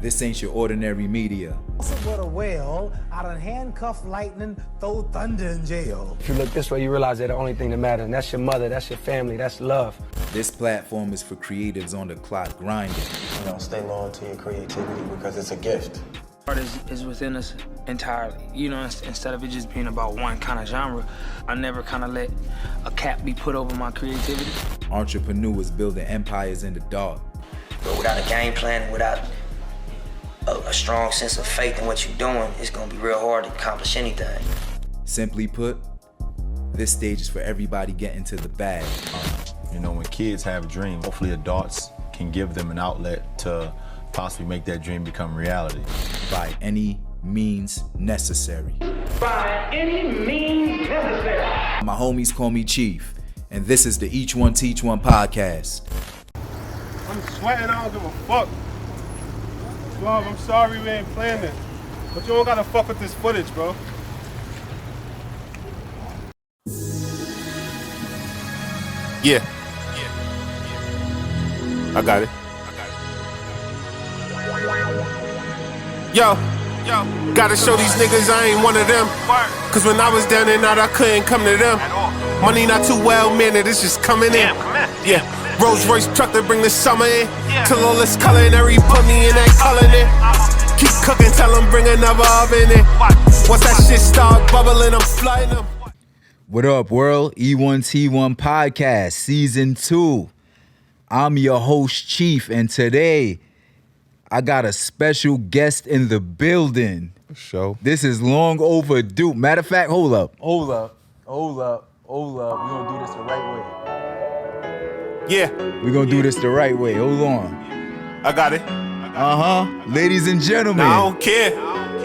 This ain't your ordinary media. What a whale out of handcuff lightning, throw thunder in jail. If you look this way, you realize that the only thing that matters, and that's your mother, that's your family, that's love. This platform is for creatives on the clock grinding. Stay loyal to your creativity because it's a gift. Art is within us entirely. Instead of it just being about one kind of genre, I never kind of let a cap be put over my creativity. Entrepreneurs building empires in the dark. But without a game plan and without a strong sense of faith in what you're doing, it's gonna be real hard to accomplish anything. Simply put, this stage is for everybody getting to the bag. When kids have dreams, hopefully adults can give them an outlet to possibly make that dream become reality. By any means necessary. By any means necessary. My homies call me Chief, and this is the Each One Teach One podcast. I'm sweating, I don't give a fuck. Love, I'm sorry we ain't playing this, but you don't gotta fuck with this footage, bro. Yeah. I got it. Yo, gotta show these niggas I ain't one of them. Cause when I was down and out, I couldn't come to them. Money not too well mannered, it's just coming in. Yeah, Rolls Royce truck to bring the summer in. Till all this culinary put me in that culinary. Keep cooking, tell them bring another oven in. Once that shit start bubbling, I'm flying them. What up, world? E1T1 Podcast, Season 2. I'm your host, Chief, and today I got a special guest in the building. Show. This is long overdue. Matter of fact, hold up. We're gonna do this the right way. Yeah. We're gonna do this the right way. Hold on. I got it. Ladies and gentlemen, I don't care.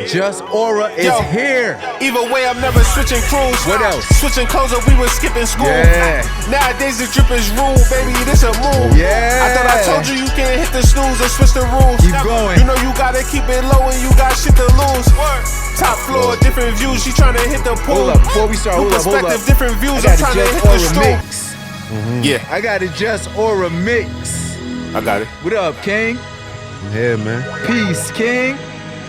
Just Aura is here. Either way, I'm never switching crews. What else? Switching clothes up, we was skipping school. Yeah. Nowadays the drip is rule, baby, this a move. Yeah. I thought I told you you can't hit the snooze or switch the rules. Keep going. You know you gotta keep it low and you got shit to lose. Top floor, different views, she tryna hit the pool. Hold up, before we start, hold up. Different views, I I'm got trying to Just hit the Aura stool. mix. Yeah. I got a Just Aura mix. I got it. What up, King? I'm here, man. Peace, King.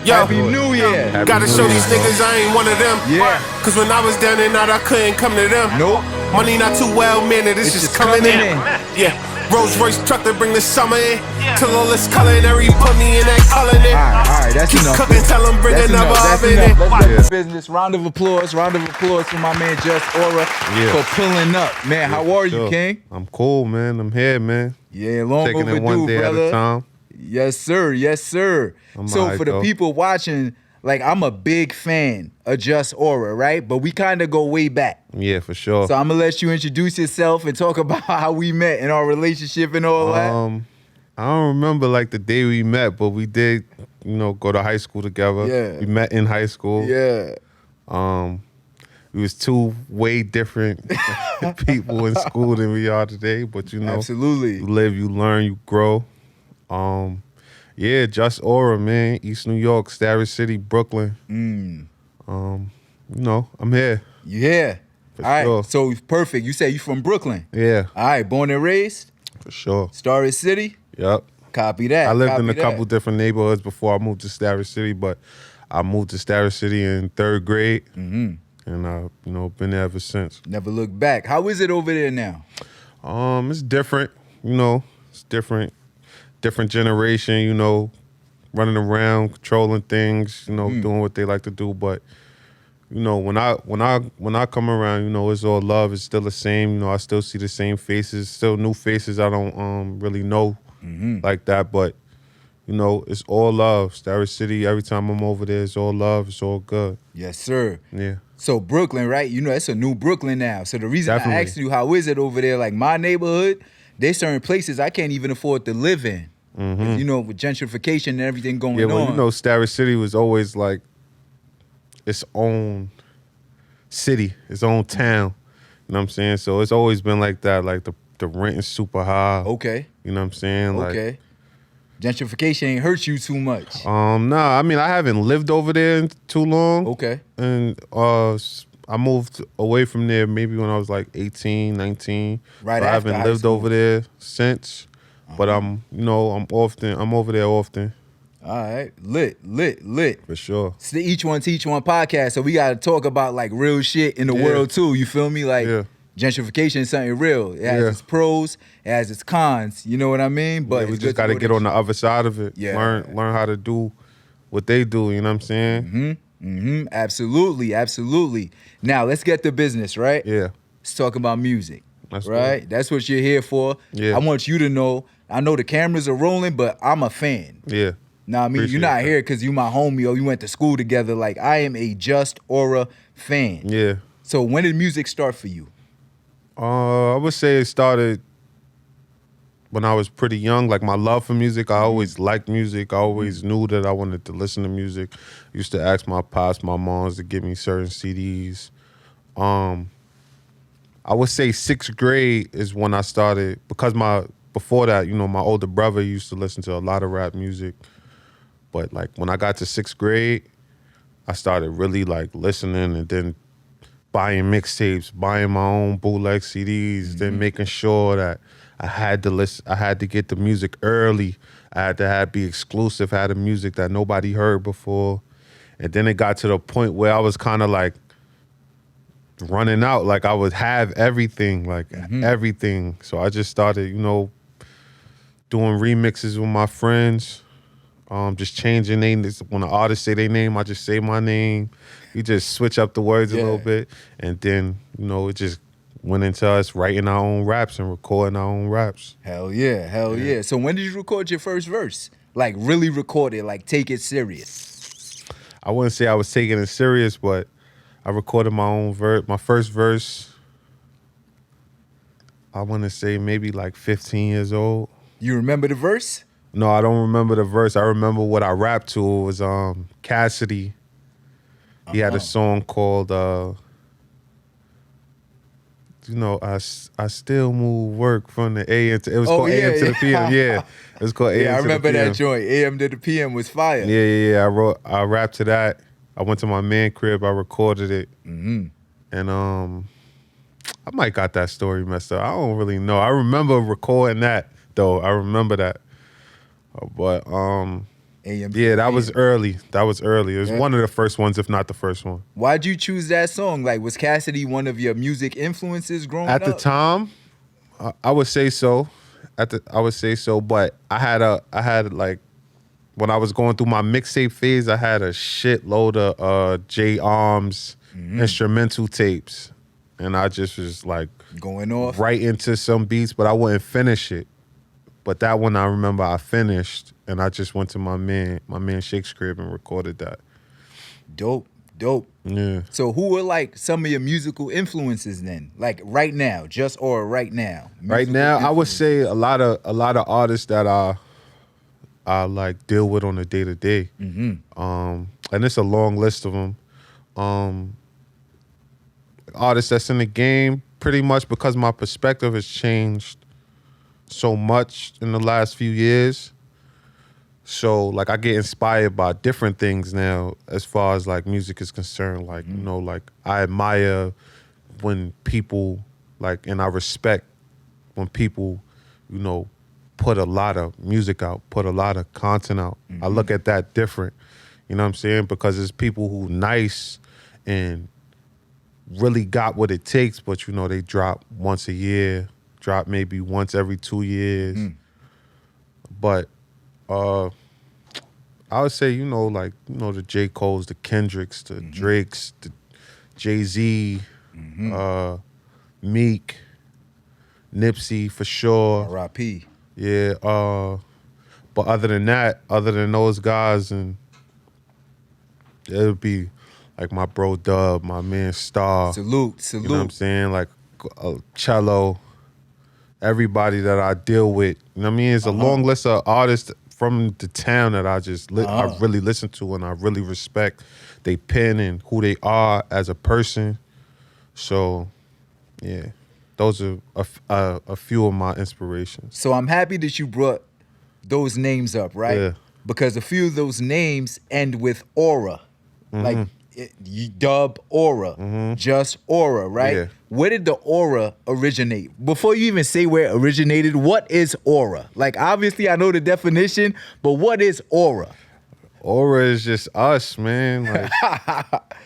Yo. Happy New Year. Gotta show these niggas I ain't one of them. Yeah. Cause when I was down and out, I couldn't come to them. Nope. Money not too well mannered, it's just coming in. Yeah. Rolls Royce truck to bring the summer in. Till all this culinary put me in that culinary. All right, that's Keep enough. cooking, tell them bring That's another enough. oven in. Let's get to business. Round of applause for my man Just Aura for pulling up. Man, how are you, King? I'm cool, man. I'm here, man. Yeah, long Taking overdue, it one day brother. at a time. Yes, sir. Yes, sir. So for the people watching, like, I'm a big fan of Just Aura, right? But we kind of go way back. Yeah, for sure. So I'm going to let you introduce yourself and talk about how we met and our relationship and all that. I don't remember like the day we met, but we did, go to high school together. Yeah. We met in high school. Yeah. We was two way different people in school than we are today, but Absolutely. you live, you learn, you grow. Yeah, Just Aura, man. East New York, Starrett City, Brooklyn. I'm here. Yeah. For all right. sure. So perfect. You say you from Brooklyn. Yeah. All right. Born and raised. For sure. Starrett City. Yep. Copy that. I lived in a Copy couple that. different neighborhoods before I moved to Starrett City, but I moved to Starrett City in 3rd grade, and I've been there ever since. Never look back. How is it over there now? It's different. It's different generation. Running around, controlling things. Doing what they like to do. But when I come around, it's all love. It's still the same. I still see the same faces. Still new faces I don't really know like that. But it's all love. Starrett City. Every time I'm over there, it's all love. It's all good. Yes, sir. Yeah. So Brooklyn, right? It's a new Brooklyn now. So the reason Definitely. I asked you how is it over there, like my neighborhood, there's certain places I can't even afford to live in. With gentrification and everything going on. Yeah, well, Starrett City was always like its own city, its own town. You know what I'm saying? So it's always been like that. Like the rent is super high. Okay. You know what I'm saying? Okay. Gentrification ain't hurt you too much. Nah, I mean, I haven't lived over there in too long. Okay. And I moved away from there maybe when I was like 18, 19. Right I after haven't high lived school. over there since. But I'm over there often. All right, lit. For sure. It's the Each One Teach One podcast, so we got to talk about like real shit in the world too. You feel me? Like gentrification is something real. It has its pros, it has its cons. You know what I mean? But we just got to get on the other side of it. Yeah. Learn how to do what they do. You know what I'm saying? Absolutely. Now let's get to business, right? Yeah. Let's talk about music. That's right? good. That's what you're here for. Yeah. I want you to know. I know the cameras are rolling, but I'm a fan. Yeah. Now, I mean, Appreciate you're not that. here because you my homie or you went to school together. Like, I am a Just Aura fan. Yeah. So when did music start for you? I would say it started when I was pretty young. Like my love for music, I always liked music. I always knew that I wanted to listen to music. I used to ask my pops, my moms to give me certain CDs. I would say 6th grade is when I started, because before that, you know, my older brother used to listen to a lot of rap music. But like when I got to 6th grade, I started really like listening and then buying mixtapes, buying my own bootleg CDs, then making sure that I had to listen, I had to get the music early. I had to be exclusive, had the music that nobody heard before. And then it got to the point where I was kind of like running out, like I would have everything, like everything. So I just started, you know, doing remixes with my friends, just changing names. When the artist say their name, I just say my name. We just switch up the words a little bit. And then, you know, it just went into us writing our own raps and recording our own raps. Hell yeah. So when did you record your first verse? Like really record it, like take it serious? I wouldn't say I was taking it serious, but I recorded my own my first verse, I want to say maybe like 15 years old. You remember the verse? No, I don't remember the verse. I remember what I rapped to. It was Cassidy. He had a song called, you know, I still move work from the AM to, it was called AM to the PM. Yeah, it was called AM to the PM. I remember that joint. AM to the PM was fire. Yeah. I rapped to that. I went to my man crib. I recorded it. And I might got that story messed up. I don't really know. I remember recording that though. I remember that. But yeah, that was early. It was one of the first ones, if not the first one. Why'd you choose that song? Like, was Cassidy one of your music influences growing up? At the time, I would say so. I would say so. But I had like, when I was going through my mixtape phase, I had a shitload of J Arms instrumental tapes, and I just was like going off right into some beats, but I wouldn't finish it. But that one I remember I finished, and I just went to my man Shake's crib and recorded that. Dope. Yeah. So who were like some of your musical influences then? Like right now, right now. Right now, I would say a lot of artists that I like deal with on a day to day. And it's a long list of them. Artists that's in the game, pretty much because my perspective has changed so much in the last few years. So like I get inspired by different things now as far as like music is concerned. Like, you know, like I admire when people like, and I respect when people, you know, put a lot of music out, put a lot of content out. I look at that different, you know what I'm saying? Because it's people who nice and really got what it takes, but you know, they drop once a year, drop maybe once every 2 years. But I would say, you know, like, you know, the J. Cole's, the Kendricks, the Drakes, the Jay-Z, Meek, Nipsey for sure. R.I.P. Yeah, but other than that, other than those guys, and it would be like my bro Dub, my man Star. Salute. You know what I'm saying? Like Cello, everybody that I deal with. You know what I mean? It's a long list of artists from the town that I just I really listen to and I really respect they pen and who they are as a person. So, yeah. Those are a few of my inspirations. So I'm happy that you brought those names up, right? Yeah. Because a few of those names end with aura. Like Dub Aura, Just Aura, right? Yeah. Where did the aura originate? Before you even say where it originated, what is aura? Like obviously I know the definition, but what is aura? Aura is just us, man. Like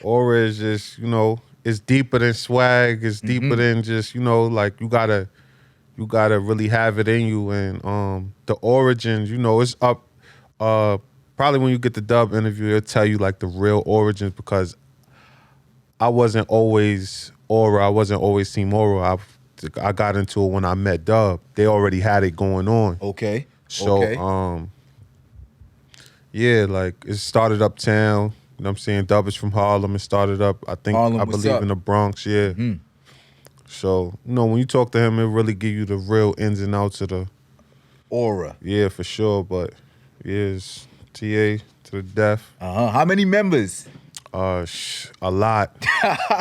Aura is just, it's deeper than swag. It's deeper than just, like you gotta really have it in you. And the origins, it's up. Probably when you get the Dub interview, it'll tell you like the real origins, because I wasn't always Aura. I wasn't always Team Aura. I got into it when I met Dub. They already had it going on. Okay. So, yeah, like it started uptown. You know what I'm saying? Dub is from Harlem. It started up, I believe in the Bronx, yeah. So, when you talk to him, it really give you the real ins and outs of the Aura. Yeah, for sure. But yeah, it's TA to the death. How many members? A lot.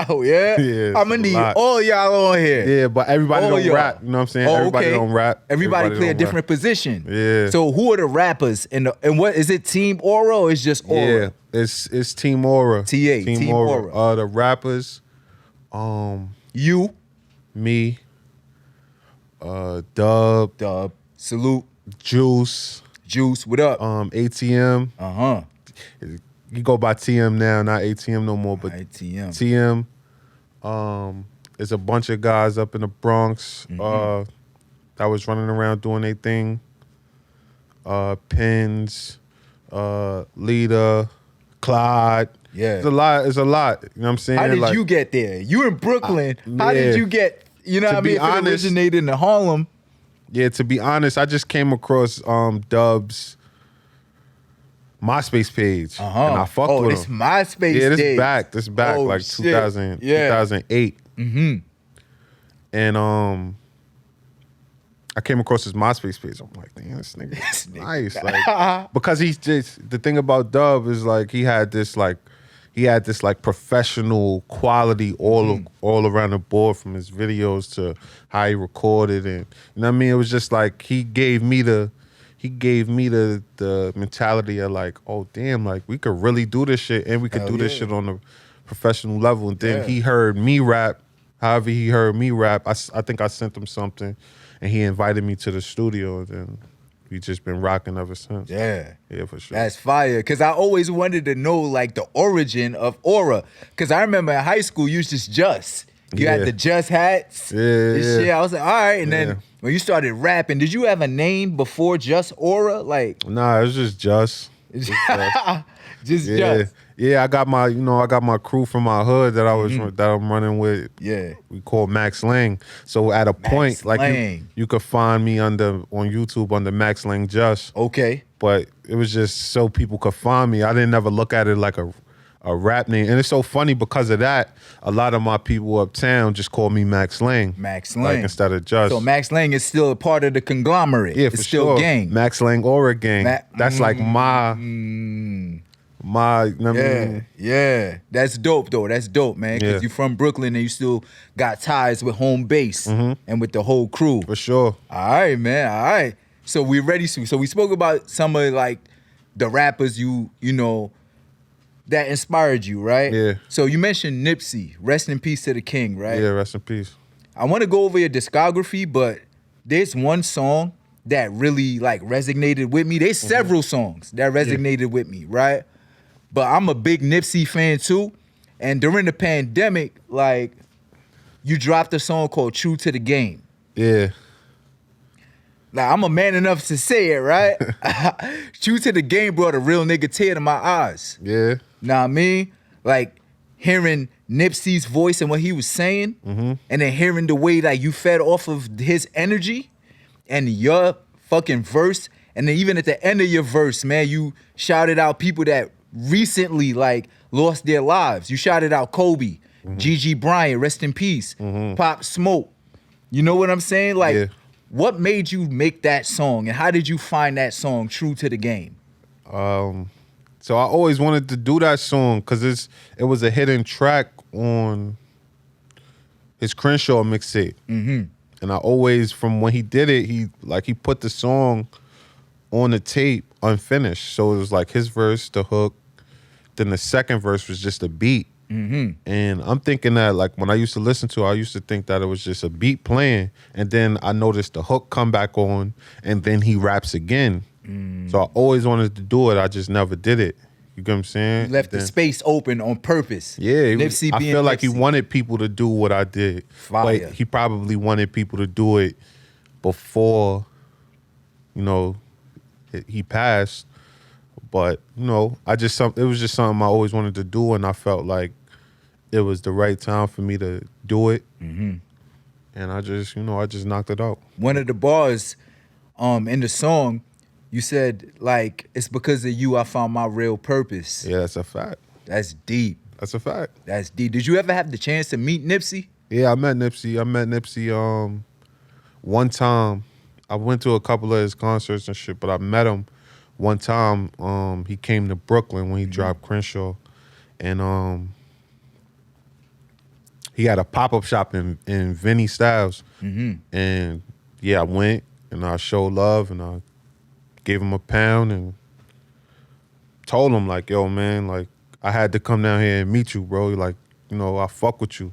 Oh, yeah? Yeah, I'm going to need all y'all on here. Yeah, but everybody don't rap. You know what I'm saying? Everybody don't rap. Everybody play a different position. Yeah. So who are the rappers? And what is it, Team Aura or is just Aura? Yeah, it's Team Aura. Team Aura. The rappers, you, me, Dub, Salute, Juice, what up? ATM. You go by TM now, not ATM no more, but ATM. TM. There's a bunch of guys up in the Bronx that was running around doing their thing. Pins, Lita, Clyde. Yeah. It's a lot. You know what I'm saying? How did you get there? You in Brooklyn. How did you get, you know what I mean? If it originated in Harlem. Yeah, to be honest, I just came across Dub's MySpace page, and I fucked with him. This MySpace Yeah, days. This back like 2008. And I came across his MySpace page. I'm like, damn, this nigga's nice. Like, because he's just, the thing about Dub is like he had this professional quality all around the board, from his videos to how he recorded, and you know what I mean? It was just like he gave me the mentality of like, oh damn, like we could really do this shit, and we could do this shit on a professional level. And then he heard me rap. However he heard me rap, I think I sent him something, and he invited me to the studio, and then we just been rocking ever since. Yeah, for sure. That's fire. Because I always wanted to know like the origin of Aura. Because I remember in high school you used to Just. You had the Just hats. Yeah. I was like, all right. And then when you started rapping, did you have a name before Just Aura? Like, nah, it was just Just. Just. Yeah, I got my crew from my hood that I'm running with. Yeah. We call Max Lang. So at a point, like you could find me on YouTube under Max Lang Just. Okay. But it was just so people could find me. I didn't ever look at it like a rap name. And it's so funny because of that, a lot of my people uptown just call me Max Lang. Max Lang. Like instead of Just. So Max Lang is still a part of the conglomerate. Yeah, it's still gang. Max Lang Aura gang. That's like my, you know what I mean? Yeah. That's dope though. That's dope, man. Because you're from Brooklyn and you still got ties with home base and with the whole crew. For sure. All right, man. All right. So we're ready to. So we spoke about some of like the rappers you know that inspired you, right? Yeah. So you mentioned Nipsey. Rest in peace to the king, right? Yeah, rest in peace. I want to go over your discography, but there's one song that really like resonated with me. There's several songs that resonated with me, right? But I'm a big Nipsey fan too. And during the pandemic, like, you dropped a song called True to the Game. Yeah. Like, I'm a man enough to say it, right? True to the Game brought a real nigga tear to my eyes. Yeah. Know what I mean? Like, hearing Nipsey's voice and what he was saying, and then hearing the way that you fed off of his energy and your fucking verse, and then even at the end of your verse, man, you shouted out people that recently, like, lost their lives. You shouted out Kobe, Gigi Bryant, rest in peace, Pop Smoke. You know what I'm saying? Like, what made you make that song, and how did you find that song, True to the Game? So I always wanted to do that song because it was a hidden track on his Crenshaw mixtape. And I always, from when he did it, he put the song on the tape unfinished. So it was like his verse, the hook, then the second verse was just a beat. And I'm thinking that, like, when I used to listen to it, I used to think that it was just a beat playing, and then I noticed the hook come back on, and then he raps again. So I always wanted to do it. I just never did it. You get what I'm saying? You left the space open on purpose. Yeah, Nipsey I being feel like he Nipsey. wanted people to do what I did. Fire. But he probably wanted people to do it before, he passed. But, it was just something I always wanted to do, and I felt like it was the right time for me to do it. Mm-hmm. And I just knocked it out. One of the bars in the song, you said, like, it's because of you I found my real purpose. Yeah, that's a fact. That's deep. That's a fact. That's deep. Did you ever have the chance to meet Nipsey? Yeah, I met Nipsey one time. I went to a couple of his concerts and shit, but I met him one time. He came to Brooklyn when he dropped Crenshaw, and he had a pop-up shop in Vinny Styles. Mm-hmm. And yeah, I went and I showed love and I gave him £1 and told him, like, yo, man, like, I had to come down here and meet you, bro. Like, I fuck with you.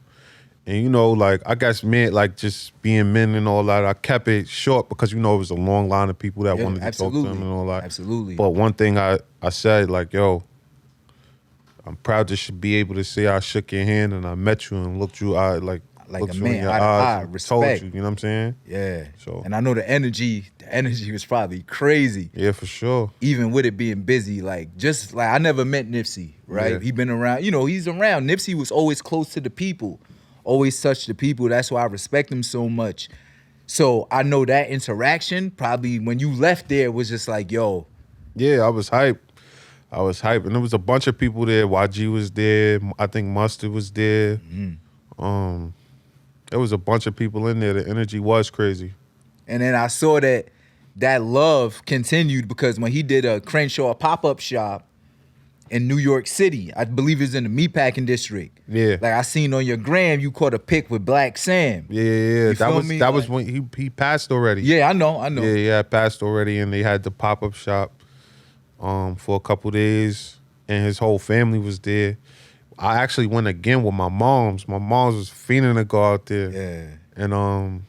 And, like, I guess men, like, just being men and all that, I kept it short because, it was a long line of people that wanted to talk to him and all that. Absolutely. But one thing I said, like, yo, I'm proud to be able to say I shook your hand and I met you and looked you out, like a you man, in your eye to eyes eye, and respect. told you, you know what I'm saying? Yeah. So, and I know the energy was probably crazy. Yeah, for sure. Even with it being busy, like, just like, I never met Nipsey, right? Yeah. He been around, he's around. Nipsey was always close to the people, always touched the people. That's why I respect him so much. So I know that interaction, probably when you left there, was just like, yo. Yeah, I was hyped. And there was a bunch of people there. YG was there. I think Mustard was there. Mm-hmm. There was a bunch of people in there. The energy was crazy. And then I saw that love continued because when he did a Crenshaw pop-up shop in New York City, I believe it's in the meatpacking district. Yeah. Like, I seen on your gram, you caught a pic with Black Sam. Yeah. That was when he passed already. Yeah, I know. Yeah, passed already, and they had the pop-up shop for a couple days, and his whole family was there. I actually went again with my moms. My moms was fiending to go out there. Yeah. And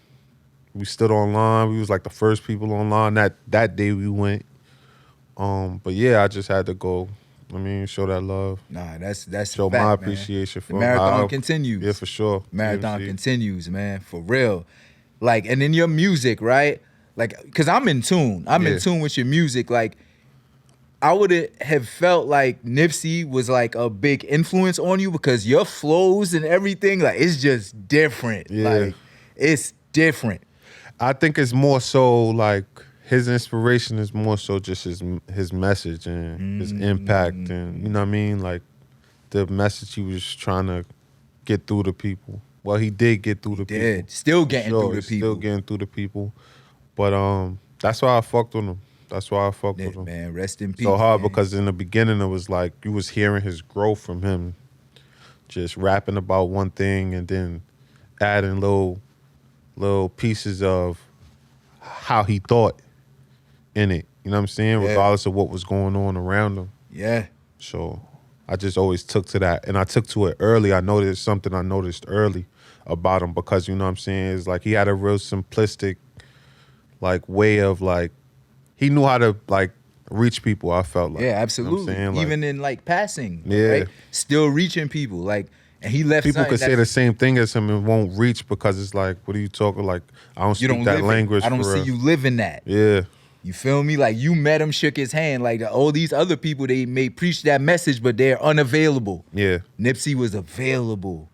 we stood online. We was like the first people online that day we went. But yeah, I just had to go. Show that love. Nah, that's show a fact, my man. appreciation for the marathon continues. Yeah, for sure. Marathon continues, man, for real. Like, and in your music, right? Like, because I'm in tune. I'm in tune with your music. Like, I would have felt like Nipsey was like a big influence on you because your flows and everything, like, it's just different. Yeah. Like, it's different. I think it's more so like his inspiration is more so just his message and his impact, and you know what I mean, like the message he was trying to get through to people. Well, he did get through to people. Still getting through to people. Still getting through to people. But that's why I fucked with him. That's why I fucked with him. Man, rest in peace. So hard, man. because in the beginning it was like you was hearing his growth from him, just rapping about one thing and then adding little pieces of how he thought in it. You know what I'm saying? Yeah. Regardless of what was going on around him. Yeah. So I just always took to that. And I took to it early. I noticed something I noticed early about him because, you know what I'm saying, it's like he had a real simplistic like way of like, he knew how to like reach people, I felt like. Yeah, absolutely. You know what I'm saying? Like, even in like passing. Yeah. Right? Still reaching people. Like, and he left people something could say the same thing as him and won't reach because it's like, what are you talking? Like, I don't speak that language. I don't for see real. you living that. Yeah. You feel me? Like, you met him, shook his hand. Like, all these other people, they may preach that message, but they're unavailable. Yeah. Nipsey was available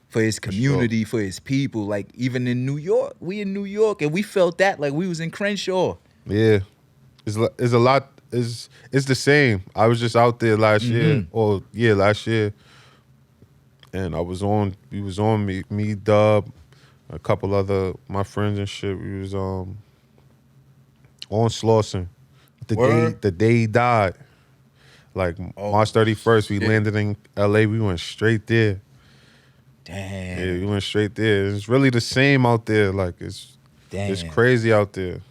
for his community, for his people. Like, even in New York, we in New York, and we felt that like we was in Crenshaw. Yeah. It's a lot. It's the same. I was just out there last year, last year, and we was on me, Dub, a couple other my friends and shit. We was on Slauson the day he died. Like March 31st, we landed in LA. We went straight there. Damn. Yeah, we went straight there. It's really the same out there. Like it's crazy out there.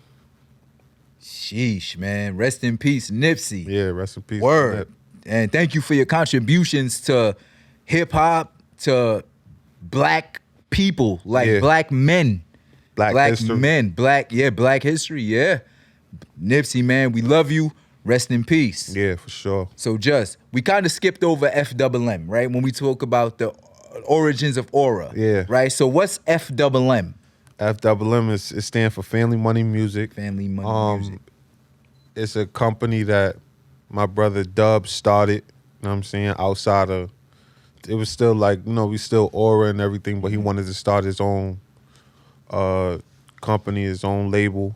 Sheesh, man. Rest in peace, Nipsey. Yeah, rest in peace. Word. And thank you for your contributions to hip-hop, to black people, like black men. Black history. men. Black history, yeah. Nipsey, man, we love you. Rest in peace. Yeah, for sure. So we kind of skipped over FMM, right? When we talk about the origins of Aura. Yeah. Right? So what's FMM? FMM it stands for Family Money Music. Family Money Music. It's a company that my brother Dub started, you know what I'm saying, outside of, it was still like, we still Aura and everything, but he wanted to start his own company, his own label.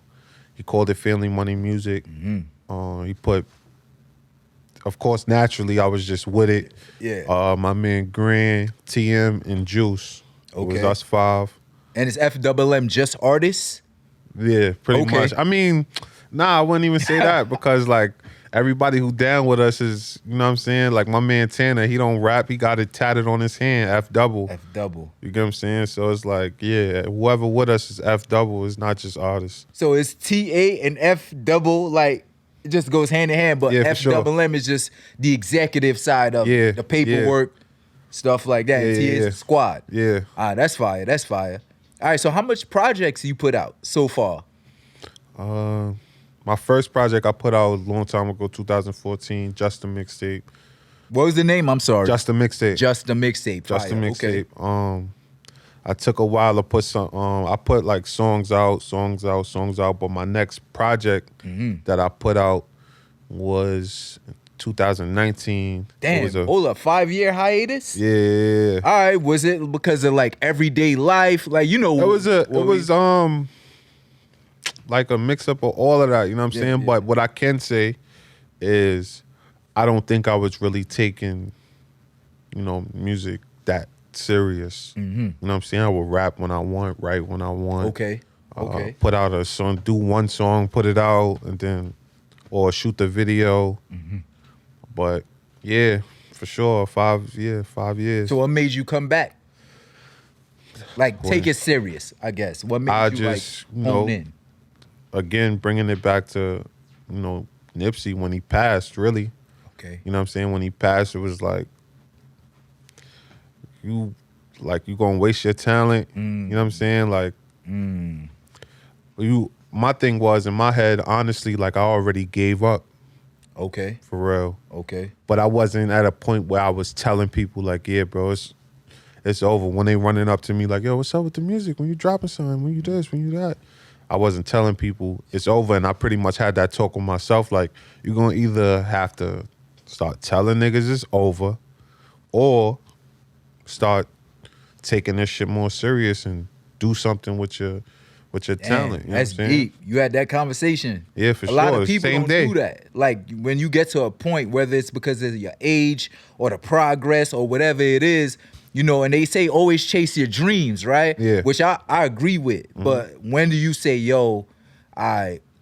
He called it Family Money Music. He put, of course, naturally, I was just with it. Yeah. My man Grand, TM, and Juice. It was us 5. And is FMM just artists? Yeah, pretty much. I mean, I wouldn't even say that because, like, everybody who down with us is, you know what I'm saying? Like, my man Tanner, he don't rap. He got it tatted on his hand, F double. F double. You get what I'm saying? So it's like, yeah, whoever with us is F double. It's not just artists. So it's TA and F double, like, it just goes hand in hand, but Yeah, for FMM is just the executive side of Yeah, the paperwork, stuff like that. And TA is the squad. Yeah. That's fire. That's fire. All right, so how much projects you put out so far? My first project I put out a long time ago, 2014, Just a Mixtape. What was the name? I'm sorry. Just a Mixtape. Just a Mixtape. Just a Fire. Mixtape. Okay. I took a while to put some. I put like songs out. But my next project that I put out was 2019. Damn. Hold up, 5-year hiatus? Yeah. All right. Was it because of like everyday life? Like, It was like a mix up of all of that. You know what I'm saying? Yeah. But what I can say is, I don't think I was really taking, music that serious. You know what I'm saying? I would rap when I want, write when I want. Okay. Put out a song, do one song, put it out, and then, or shoot the video. But yeah, for sure, 5 years. So what made you come back? Like, take it serious, I guess. What made you hone in? Again, bringing it back to, Nipsey when he passed, really. Okay. You know what I'm saying? When he passed, it was like, you gonna waste your talent. You know what I'm saying? Like, my thing was, in my head, honestly, like, I already gave up. Okay. For real. Okay. But I wasn't at a point where I was telling people, like, yeah, bro, it's over. When they running up to me like, yo, what's up with the music? When you dropping something? When you this? When you that? I wasn't telling people it's over, and I pretty much had that talk with myself. Like, you're going to either have to start telling niggas it's over, or start taking this shit more serious and do something with your talent. You know that's what I'm saying? deep. You had that conversation. Yeah, for a sure. lot of people Same don't day. do that. Like, when you get to a point, whether it's because of your age or the progress or whatever it is, and they say always chase your dreams, right? Yeah. Which I agree with. But when do you say, yo,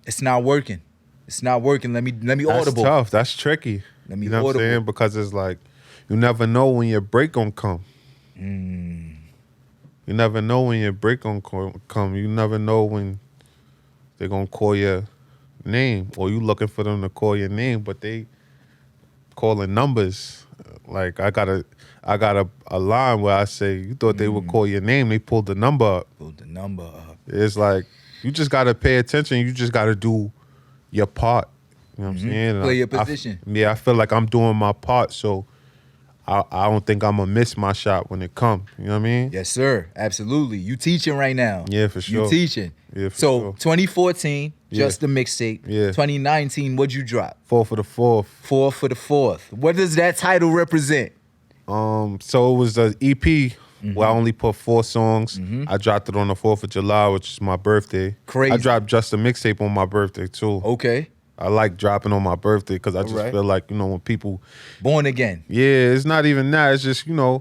it's not working. It's not working. Let me That's audible. tough. That's tricky. Let me you know what I'm audible. saying? Because it's like, you never know when your break gonna come. You never know when your break gonna come. You never know when they're gonna call your name, or you looking for them to call your name, but they calling numbers. Like, I got a line where I say, you thought they would call your name, they pulled the number up. It's like, you just gotta pay attention. You just gotta do your part. You know what I'm saying? Play your position. I feel like I'm doing my part, so I don't think I'm gonna miss my shot when it comes. You know what I mean? Yes, sir. Absolutely. You teaching right now. Yeah, for sure. You teaching. Yeah, for so sure. 2014, just the mixtape. Yeah. 2019, what'd you drop? 4 for the 4th. 4 for the 4th. What does that title represent? So it was the EP where I only put 4 songs. I dropped it on the 4th of July, which is my birthday. Crazy. I dropped just a mixtape on my birthday too. Okay. I like dropping on my birthday because I just Alright. feel like, when people... Born again. Yeah, it's not even that. It's just, I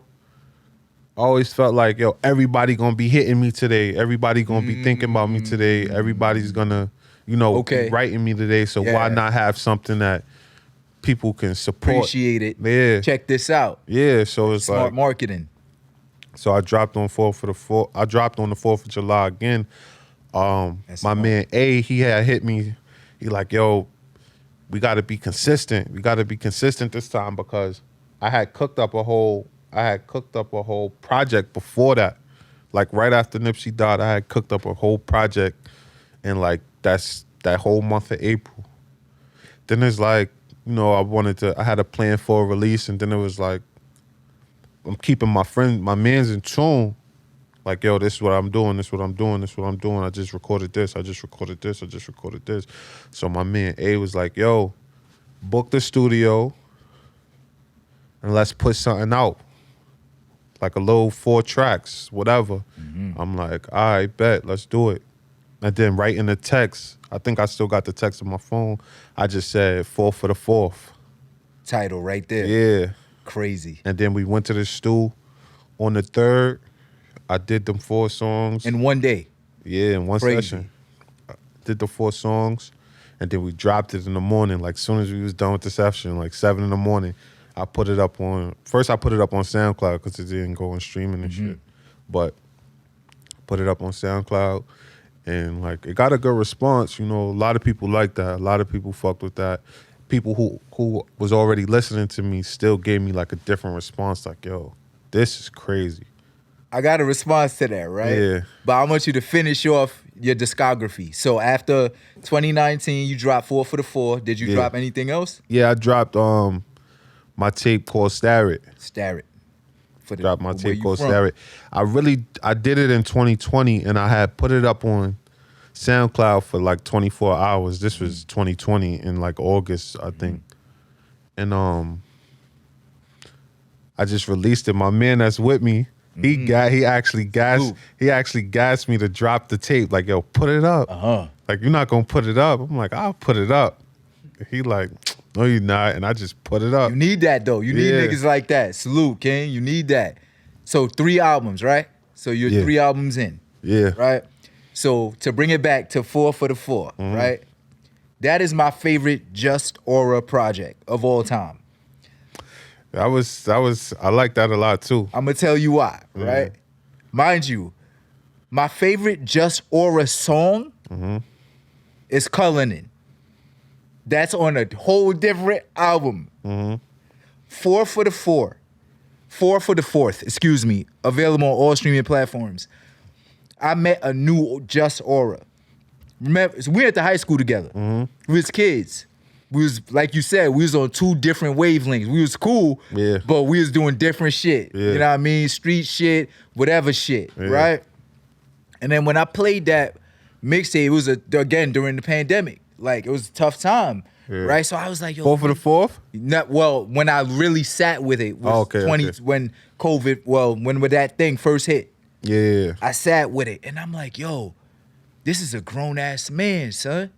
always felt like, yo, everybody gonna be hitting me today. Everybody gonna be thinking about me today. Everybody's gonna, Okay. be writing me today. So why not have something that people can support? Appreciate it. Yeah. Check this out. Yeah, so it's Smart like... marketing. So I dropped on 4 for the 4th. I dropped on the 4th of July again. My man A, he had hit me. He like, yo, we got to be consistent. We got to be consistent this time, because I had cooked up a whole project before that. Like, right after Nipsey died, I had cooked up a whole project, and like that's that whole month of April. Then it's like, you know, I had a plan for a release, and then it was like, I'm keeping my mans in tune. Like, yo, this is what I'm doing, this is what I'm doing, this is what I'm doing. I just recorded this, I just recorded this, I just recorded this. So my man A was like, yo, book the studio and let's put something out. Like a little 4 tracks, whatever. I'm like, all right, bet, let's do it. And then right in the text, I think I still got the text on my phone, I just said 4 for the 4th. Title right there. Yeah. Crazy. And then we went to the stew on the 3rd. I did them 4 songs. In one day? Yeah, in one session. I did the 4 songs, and then we dropped it in the morning. Like, soon as we was done with the session, like 7 in the morning, I put it up on SoundCloud because it didn't go on streaming and shit. But put it up on SoundCloud, and like it got a good response. You know, a lot of people liked that. A lot of people fucked with that. People who was already listening to me still gave me like a different response. Like, yo, this is crazy. I got a response to that, right? Yeah. But I want you to finish off your discography. So after 2019, you dropped 4 for the 4. Did you drop anything else? Yeah, I dropped my tape called Stare It. Stare It. Dropped my tape called Stare It. I did it in 2020, and I had put it up on SoundCloud for like 24 hours. This was 2020 in like August, I think. And I just released it. My man that's with me, he actually gassed me to drop the tape. Like, yo, put it up. Like, you're not gonna put it up. I'm like, I'll put it up. He like, no, you're not. And I just put it up. You need that though. You need niggas like that. Salute, King. You need that. So 3 albums, right? So you're 3 albums in. Yeah. Right? So to bring it back to 4 for the 4, right? That is my favorite Just Aura project of all time. I like that a lot too. I'm gonna tell you why, right? Mind you, my favorite Just Aura song is Cullinan. That's on a whole different album. 4 for the 4. 4 for the 4th, excuse me, available on all streaming platforms. I met a new Just Aura. Remember, so we went to high school together. We was kids. We was, like you said, we was on 2 different wavelengths. We was cool, but we was doing different shit. You know what I mean? Street shit, whatever shit, right? And then when I played that mixtape, it was, again, during the pandemic. Like, it was a tough time, right? So I was like, yo. 4 for the 4th? Well, when I really sat with it was when COVID, when that thing first hit. Yeah. I sat with it, and I'm like, yo, this is a grown-ass man, son.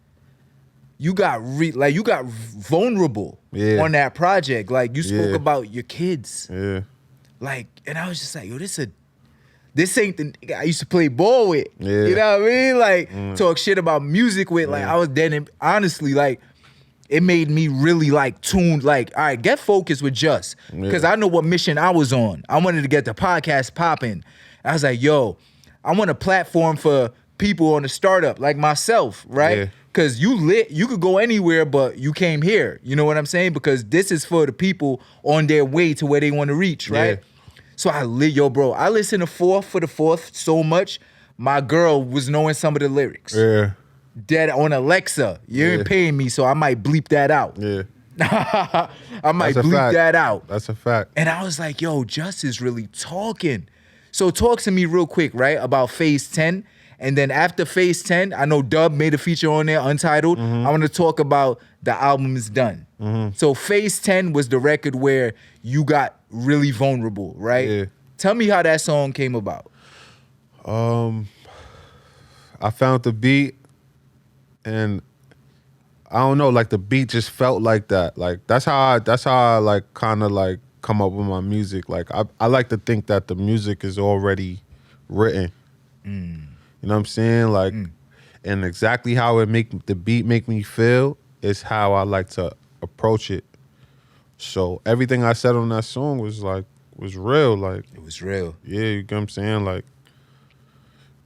You got vulnerable on that project. Like, you spoke about your kids. Yeah. Like, and I was just like, yo, this ain't the nigga I used to play ball with. Yeah. You know what I mean? Like, talk shit about music with. Like, I was then, honestly, like, it made me really, like, tuned. Like, all right, get focused with Just. Because I know what mission I was on. I wanted to get the podcast popping. I was like, yo, I want a platform for people on the startup, like myself, right? Yeah. Because you could go anywhere, but you came here. You know what I'm saying? Because this is for the people on their way to where they want to reach, right? Yeah. So I listened to 4 for the 4th so much, my girl was knowing some of the lyrics. Yeah. Dead on Alexa. You ain't paying me, so I might bleep that out. Yeah. I might bleep that out. That's a fact. And I was like, yo, Just is really talking. So talk to me real quick, right, about Phase 10. And then after Phase 10, I know Dub made a feature on there, Untitled. I want to talk about the album is done. So Phase 10 was the record where you got really vulnerable, right? Yeah. Tell me how that song came about. I found the beat, and I don't know, like the beat just felt like that. Like that's how I like kind of like come up with my music. Like I like to think that the music is already written. You know what I'm saying? Like, and exactly how the beat make me feel is how I like to approach it. So everything I said on that song was real. Like, It was real. yeah, you get what I'm saying? Like,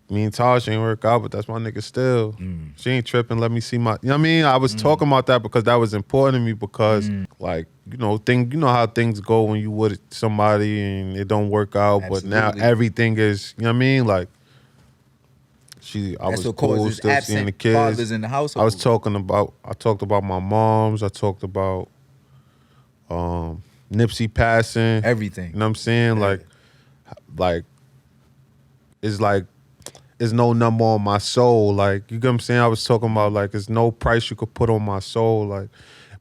me and Taj ain't work out, but that's my nigga still. She ain't tripping. Let me see my, you know what I mean? I was talking about that because that was important to me because, like, you know how things go when you with somebody and it don't work out, but now Absolutely. everything is, you know what I mean? Like, I That's was what cool, causes still seeing absent the kids. fathers in the household. I talked about my moms. I talked about Nipsey passing. Everything. You know what I'm saying? Yeah. Like it's no number on my soul. Like, you get what I'm saying? I was talking about, like, there's no price you could put on my soul. Like,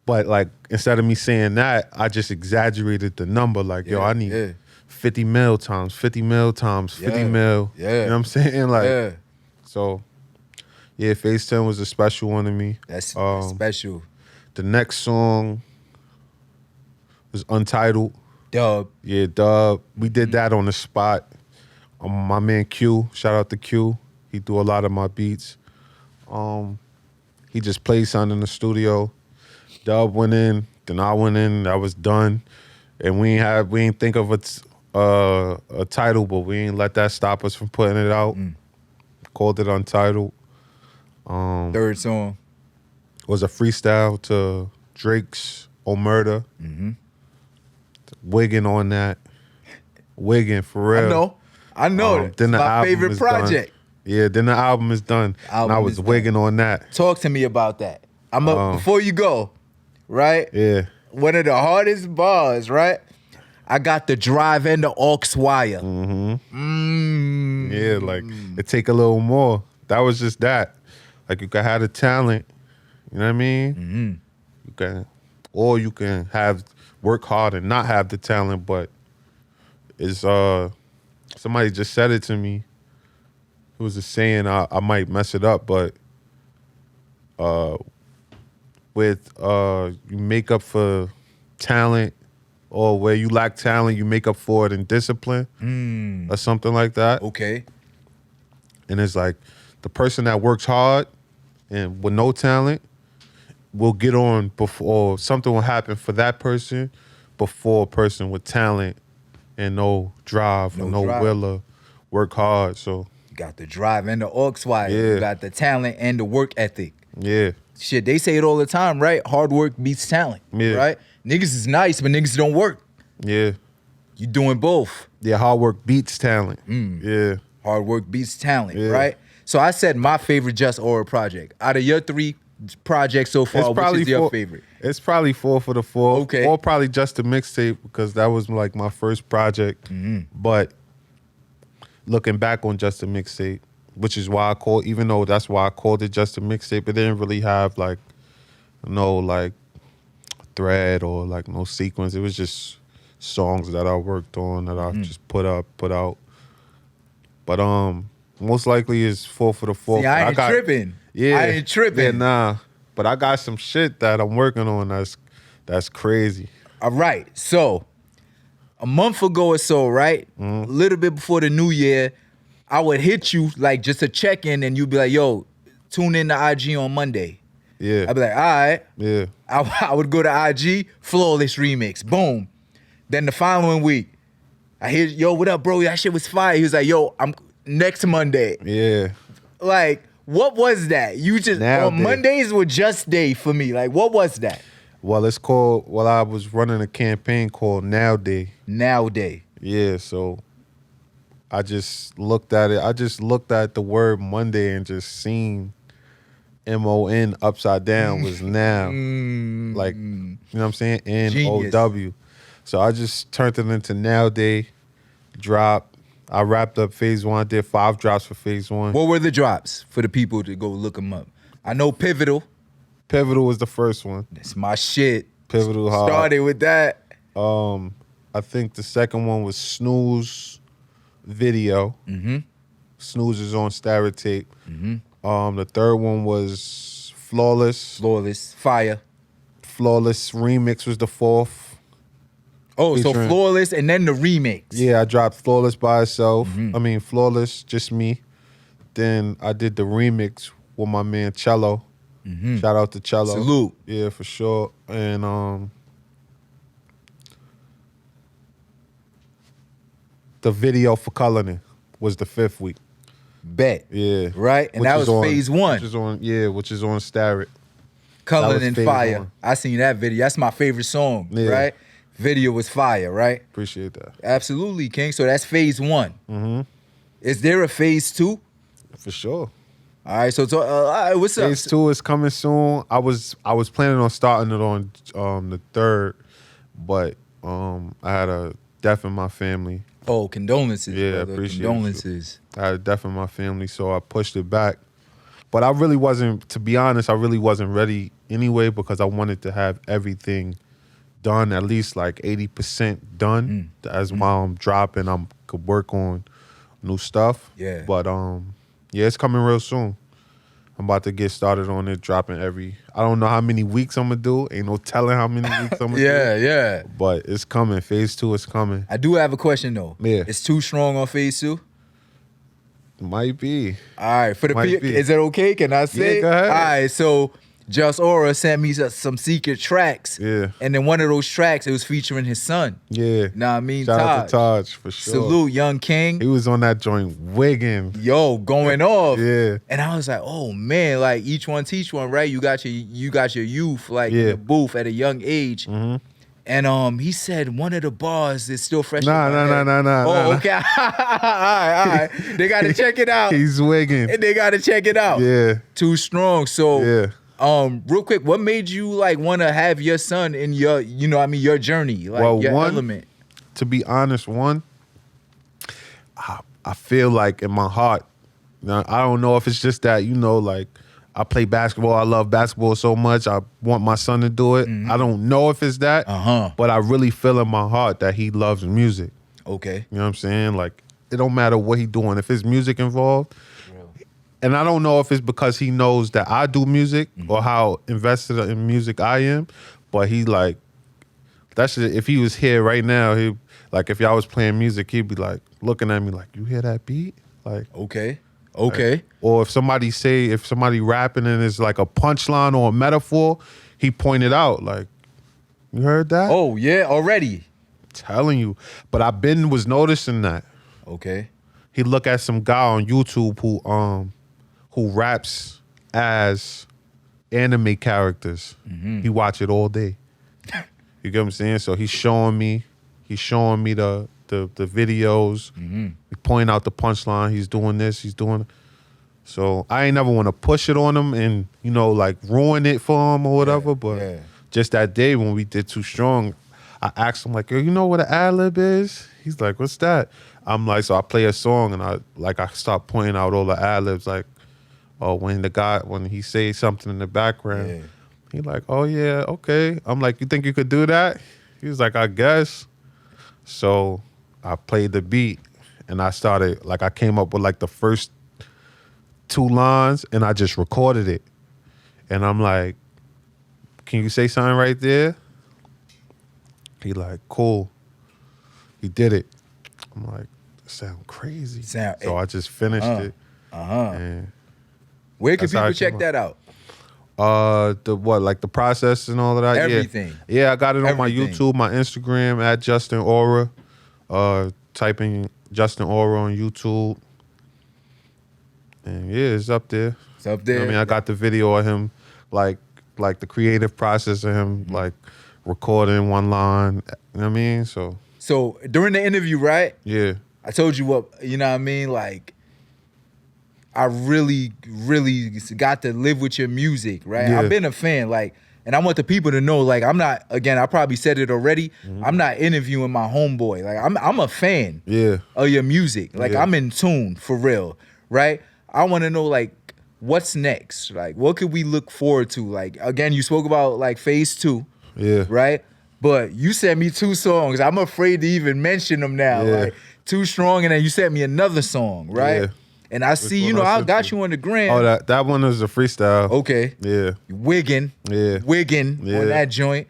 but like, instead of me saying that, I just exaggerated the number. Like, yo, I need 50 mil times 50 mil times 50 mil. Yeah. You know what I'm saying? Like, Yeah. so yeah, Phase 10 was a special one to me. That's special. The next song was Untitled. Dub. Yeah, Dub. We did that on the spot. My man Q, shout out to Q. He do a lot of my beats. He just played something in the studio. Dub went in, then I went in. That was done, and we ain't think of a title, but we ain't let that stop us from putting it out. Called it Untitled. Third song was a freestyle to Drake's Omerta. Wiggin on that. Wiggin for real. I know. Then the my album favorite is project. Done. Yeah, then the album is done. And I was wigging on that. Talk to me about that. Before you go, right? Yeah. One of the hardest bars, right? I got the drive and the aux wire. Yeah, like, it take a little more. That was just that. Like, you can have the talent, you know what I mean? You can, or you can work hard and not have the talent, but it's somebody just said it to me. It was a saying, I might mess it up, but with you make up for talent, or where you lack talent, you make up for it in discipline, or something like that. Okay. And it's like, the person that works hard and with no talent will get on before, something will happen for that person before a person with talent and no drive or no will or work hard. So you got the drive and the aux wire. Yeah. You got the talent and the work ethic. yeah, Shit, they say it all the time, right? Hard work beats talent, Yeah. right? Niggas is nice, but niggas don't work. yeah, You doing both. yeah. Hard work beats talent. Yeah, Hard work beats talent, Yeah. right? So I said my favorite Just Aura project. Out of your 3 projects so far, which is your favorite? It's probably 4 for the 4. Okay. Or probably just a mixtape, because that was like my first project. But looking back on just a mixtape, which is why even though that's why I called it just a mixtape, it didn't really have like like thread or like no sequence. It was just songs that I worked on that I just put out. But most likely is 4 for the 4. See, I ain't tripping. Yeah, I ain't tripping. Yeah, nah. But I got some shit that I'm working on that's crazy. All right. So a month ago or so, right? A little bit before the new year, I would hit you like just a check-in, and you'd be like, yo, tune in to IG on Monday. Yeah. I'd be like, all right. Yeah. I would go to IG, Flawless Remix, boom. Then the following week, I hear, yo, what up, bro? That shit was fire. He was like, yo, I'm next Monday. Yeah. Like, what was that? You just, on Mondays were just day for me. Like, what was that? Well, I was running a campaign called Now Day. Now Day. Yeah, so I just looked at it. I just looked at the word Monday and just seen MON upside down was now. Like, you know what I'm saying? NOW. So I just turned it into Now Day, drop. I wrapped up phase 1. I did 5 drops for phase 1. What were the drops for the people to go look them up? I know Pivotal. Pivotal was the first one. That's my shit. Pivotal hard. Started with that. I think the second one was Snooze Video. Snooze is on Stereotape. The third one was Flawless. Flawless. Fire. Flawless Remix was the 4th. Oh, so Featuring- Flawless and then the remix. Yeah, I dropped Flawless by itself. I mean, Flawless, just me. Then I did the remix with my man Cello. Shout out to Cello. Salute. Yeah, for sure. And the video for Cullinan was the 5th week. Bet. Yeah. Right? And Which that is was on- phase 1. Which is on Starrett. Cullen and phase Fire. 1. I seen that video. That's my favorite song, Yeah. right? Video was fire, right? Appreciate that. Absolutely, King. So that's phase 1. Is there a phase 2? For sure. All right, so all right, what's up? Phase 2 is coming soon. I was planning on starting it on the 3rd, but I had a death in my family. Oh, condolences. Yeah, brother. appreciate condolences. I had a death in my family, so I pushed it back. But I really wasn't, to be honest, I really wasn't ready anyway because I wanted to have everything done, at least like 80% done. As while I'm dropping, I could work on new stuff. Yeah. But yeah, it's coming real soon. I'm about to get started on it, dropping I don't know how many weeks I'm gonna do. Ain't no telling how many weeks I'm gonna do. Yeah. But it's coming. Phase 2 is coming. I do have a question though. Yeah. It's too strong on phase 2? Might be. All right, for the Might be. is it okay? Can I say? Yeah, go ahead. All right, so Just Aura sent me some secret tracks. Yeah. And then one of those tracks, it was featuring his son. Yeah. Know what I mean? Shout out to Taj for sure. Salute, Young King. He was on that joint wigging. Yo, going off. Yeah. And I was like, oh man, like each one teach one, right? You got your youth like in Yeah. the booth at a young age. And he said one of the bars is still fresh. in my head. Nah. Oh, okay. All right. They gotta check it out. He's wigging. They gotta check it out. Yeah. Too strong. So Yeah. real quick, what made you like wanna have your son in your, your journey, like Well, your one, element? To be honest, I feel like in my heart, now, I don't know if it's just that, like I play basketball. I love basketball so much. I want my son to do it. I don't know if it's that, but I really feel in my heart that he loves music. Okay. You know what I'm saying? Like, it don't matter what he doing. If there's music involved, and I don't know if it's because he knows that I do music or how invested in music I am, but he like, if he was here right now, if y'all was playing music, he'd be like looking at me like, you hear that beat? Like, Okay. like, or if somebody rapping and it's like a punchline or a metaphor, he pointed out like, you heard that? Oh yeah, already. Telling you. But I was noticing that. Okay. He look at some guy on YouTube who raps as anime characters. He watch it all day. You get what I'm saying? So he's showing me the videos. He pointing out the punchline. He's doing this. He's doing. So I ain't never want to push it on him and like ruin it for him or whatever. But just that day when we did Too Strong, I asked him like, yo, you know what an ad-lib is? He's like, what's that? I'm like, so I play a song and I start pointing out all the ad-libs like, oh, when he says something in the background. Yeah. He like, oh yeah, okay. I'm like, you think you could do that? He was like, I guess. So I played the beat and I came up with like the first 2 lines and I just recorded it. And I'm like, can you say something right there? He like, cool. He did it. I'm like, that sound crazy. So I just finished it. And where can that's how people I check came that out? The process and all of that? Everything. Yeah, I got it on my Everything. YouTube, my Instagram at Justin Aura. Typing Justin Aura on YouTube. And yeah, it's up there. It's up there. I mean, I got the video of him, like the creative process of him, like recording one line. You know what I mean? So during the interview, right? Yeah. I told you what, you know what I mean? Like, I really, really got to live with your music, right? Yeah. I've been a fan, like, and I want the people to know, like, I'm not, again, I probably said it already, I'm not interviewing my homeboy. Like, I'm a fan of your music. Like, I'm in tune, for real, right? I want to know, like, what's next? Like, what could we look forward to? Like, again, you spoke about, like, phase 2, right? But you sent me 2 songs. I'm afraid to even mention them now. Like, Too Strong, and then you sent me another song, right? Yeah. And I see, I got you on the gram. Oh, that one is a freestyle. Okay. Yeah. Wiggin on that joint.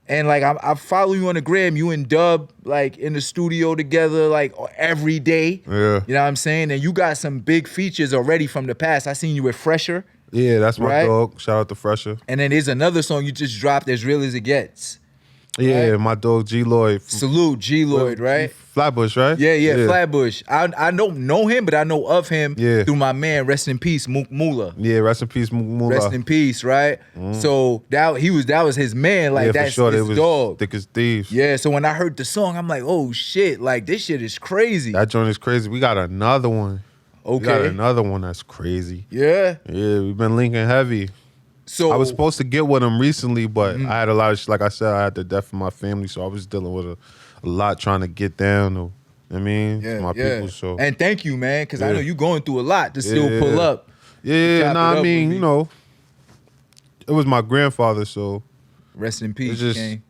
And like I follow you on the gram. You and Dub like in the studio together like every day. Yeah. You know what I'm saying? And you got some big features already from the past. I seen you with Fresher. Yeah, that's my right? dog. Shout out to Fresher. And then there's another song you just dropped, As Real As It Gets. Yeah, right? my dog G Lloyd. Salute G Lloyd, right? Flatbush, right? Yeah, Flatbush. I don't know him, but I know of him Yeah. through my man, rest in peace, Mula. Yeah, rest in peace, Mula. Rest in peace, right? So that was his man, like yeah, that's for sure. his They was dog. thick as thieves. Yeah, so when I heard the song, I'm like, oh shit, like this shit is crazy. That joint is crazy. We got another one. We got another one that's crazy. Yeah? Yeah, we've been linking heavy. So I was supposed to get with him recently, but I had a lot of, like I said, I had the death of my family, so I was dealing with a lot trying to get down. I mean, yeah, my people. So and thank you, man, because I know you going through a lot to still pull up. Yeah, I mean, you know, it was my grandfather, so rest in peace, King.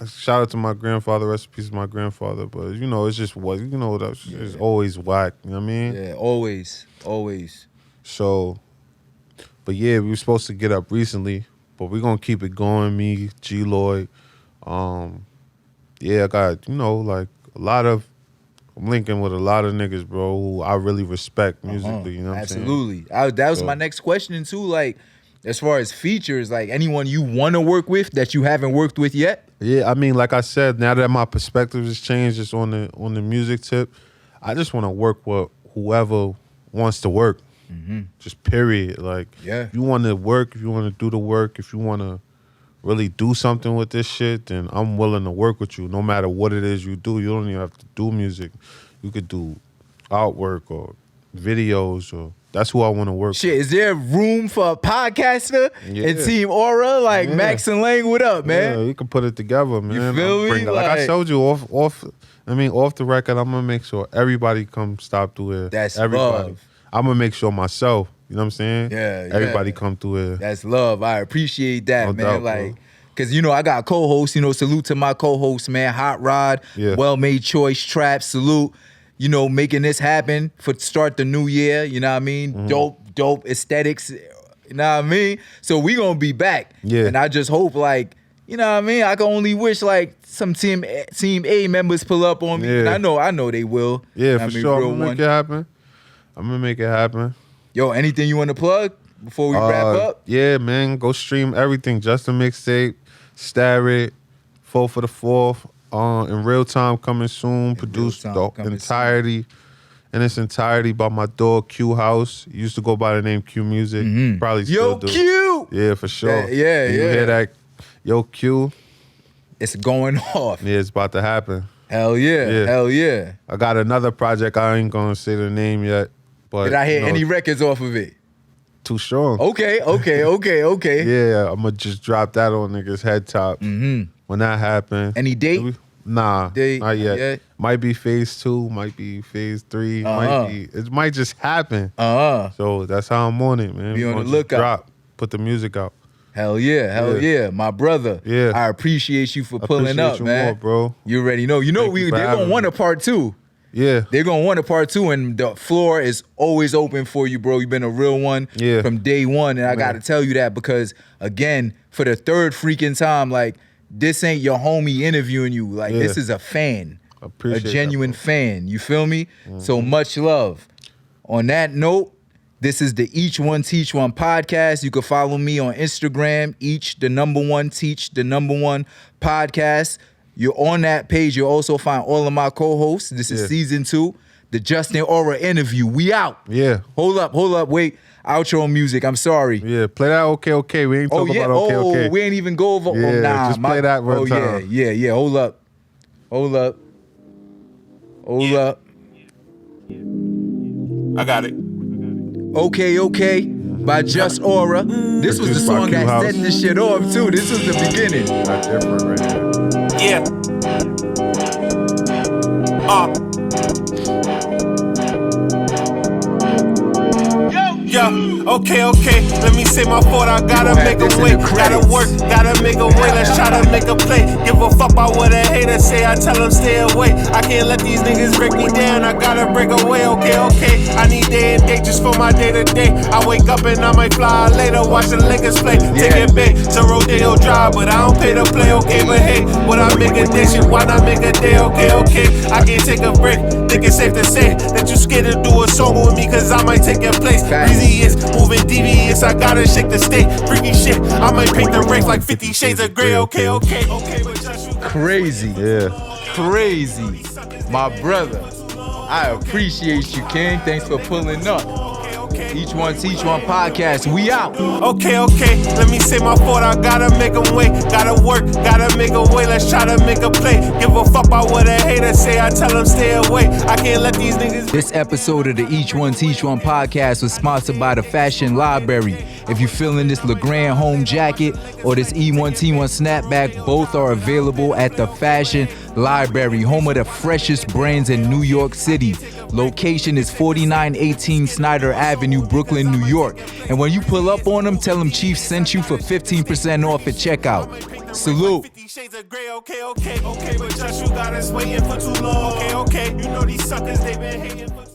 Shout out to my grandfather, rest in peace to my grandfather. But you know, it's just what it's always whack. You know what I mean? Yeah, always. So, but yeah, we were supposed to get up recently, but we're gonna keep it going. Me, G Lloyd, yeah, I got like a lot of. I'm linking with a lot of niggas, bro, who I really respect musically. You know what I'm saying? Absolutely. That was my next question too. Like, as far as features, like anyone you want to work with that you haven't worked with yet? Yeah, I mean, like I said, now that my perspective has changed, just on the music tip, I just want to work with whoever wants to work. Just period. Like, if you want to work, if you want to do the work, if you want to really do something with this shit, then I'm willing to work with you no matter what it is you do. You don't even have to do music. You could do artwork or videos, or that's who I want to work with. Is there room for a podcaster in Team Aura? Like Max and Lang, what up, man? Yeah, we can put it together, man. You feel me? Like I showed you off the record, I'm gonna make sure everybody come stop through here. That's everybody. love. I'm gonna make sure myself. You know what I'm saying? Yeah. Everybody come through here. That's love. I appreciate that, No man. doubt, like, because, I got co-hosts, salute to my co-host, man. Hot Rod, Well-Made Choice, Trap, salute. Making this happen for start the new year, you know what I mean? Dope aesthetics, you know what I mean? So we gonna be back. Yeah. And I just hope, like, you know what I mean? I can only wish, like, some Team A members pull up on me. And I know they will. Yeah, for sure. I'm gonna make it happen. Yo, anything you want to plug before we wrap up? Yeah, man. Go stream everything. Just a Mixtape, Star It, 4 for the 4th. In real time coming soon. Produced the entirety. In its entirety by my dog Q House. He used to go by the name Q Music. Probably still do. Q! Yeah, for sure. Yeah. You hear that? Yo, Q. It's going off. Yeah, it's about to happen. Hell yeah. I got another project. I ain't gonna say the name yet. But did I hear any records off of it? Too strong. Okay. Yeah, I'm gonna just drop that on niggas' head top. When that happens. Any date? Nah, not yet. Might be phase 2, might be phase 3, it might just happen. So that's how I'm on it, man. Be on the lookout. Put the music out. Hell yeah, my brother. Yeah, I appreciate you for pulling up, man. More, bro. You already know. They're gonna want a part 2. Yeah, they're gonna want a part 2, and the floor is always open for you, bro. You've been a real one from day one, and I gotta tell you that because, again, for the third freaking time, like, this ain't your homie interviewing you. Like, this is a fan, a genuine fan. You feel me? So much love. On that note, this is the Each One Teach One podcast. You can follow me on Instagram, Teach1 podcast. You're on that page. You'll also find all of my co-hosts. This is season 2, the Justin Aura interview. We out. Yeah. Hold up. Wait. Outro music. I'm sorry. Yeah, play that okay. We ain't talking about okay. We ain't even go over. Yeah, just play that one time. Yeah. Hold up. I got it. Okay. By Just Aura. This was the song that set this shit off too. This was the beginning. That's different right here. Yeah. Okay. Let me say my fault. I gotta make a way. Gotta work. Gotta make a way. Let's try to make a play. Give a fuck about what a hater say. I tell them stay away. I can't let these niggas break me down. I gotta break away. Okay. I need day and date just for my day to day. I wake up and I might fly later. Watch the Lakers play. Take it back to Rodeo Drive, but I don't pay to play. Okay, but hey, when I make a day, shit, why not make a day? Okay. I can't take a break. Think it's safe to say that you scared to do a song with me, cause I might take your place. Easy is moving devious. I gotta shake the state. Freaky shit. I might paint the race like 50 Shades of Grey. Okay. Crazy. Yeah. Crazy. My brother. I appreciate you, King. Thanks for pulling up. Each one teach one podcast. We out. Okay, let me say my fault, I gotta make them wait. Gotta work, gotta make a way, let's try to make a play. Give a fuck about what a hater say, I tell them stay away. I can't let these niggas. This episode of the Each One Teach One podcast was sponsored by the Fashion Library. If you're feeling this LeGrand home jacket or this E1T1 snapback, both are available at the Fashion Library, home of the freshest brands in New York City. Location is 4918 Snyder Avenue, Brooklyn, New York. And when you pull up on them, tell them Chief sent you for 15% off at checkout. Salute. 50 shades of gray, okay, but just you got us waiting for too long. Okay, you know these suckers, they been hating for